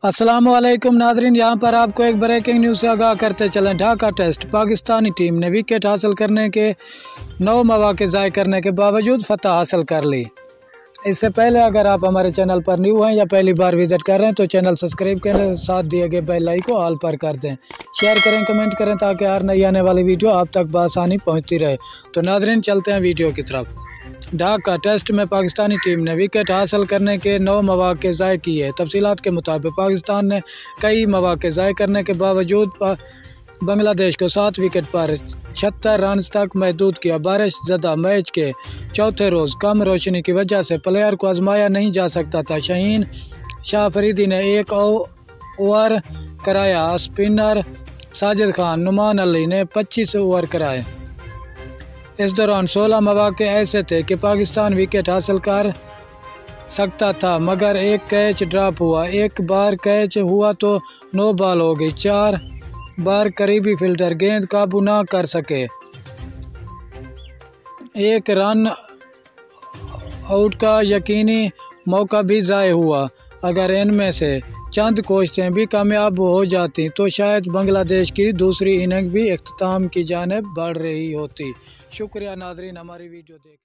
अस्सलामुअलैकुम नाजरीन, यहाँ पर आपको एक ब्रेकिंग न्यूज़ से आगाह करते चलें। ढाका टेस्ट पाकिस्तानी टीम ने विकेट हासिल करने के 9 मौके ज़ाय करने के बावजूद फतह हासिल कर ली। इससे पहले अगर आप हमारे चैनल पर न्यू हैं या पहली बार विजिट कर रहे हैं तो चैनल सब्सक्राइब करें, साथ दिए गए बेल आइकन को ऑल पर कर दें, शेयर करें, कमेंट करें ताकि हर नई आने वाली वीडियो आप तक बआसानी पहुँचती रहे। तो नाजरीन चलते हैं वीडियो की तरफ। ढाका टेस्ट में पाकिस्तानी टीम ने विकेट हासिल करने के 9 मौके ज़ाय किए। तफसीलात के मुताबिक पाकिस्तान ने कई मौके ज़ाय करने के बावजूद बांग्लादेश को 7 विकेट पर 76 रन तक महदूद किया। बारिश ज़दा मैच के चौथे रोज़ कम रोशनी की वजह से प्लेयर को आजमाया नहीं जा सकता था। शाहीन शाह अफरीदी ने 1 ओवर कराया। स्पिनर साजिद खान, नुमान अली ने 25 ओवर कराए। इस दौरान 16 मौके ऐसे थे कि पाकिस्तान विकेट हासिल कर सकता था, मगर एक कैच ड्रॉप हुआ। एक बार कैच हुआ तो 9 बॉल हो गई। 4 बार करीबी फील्डर गेंद काबू ना कर सके। एक रन आउट का यकीनी मौका भी ज़ाय हुआ। अगर इनमें से चंद कोशिशें भी कामयाब हो जाती तो शायद बांग्लादेश की दूसरी इनिंग भी इख्तिताम की जानिब बढ़ रही होती। शुक्रिया नाजरीन, हमारी वीडियो देख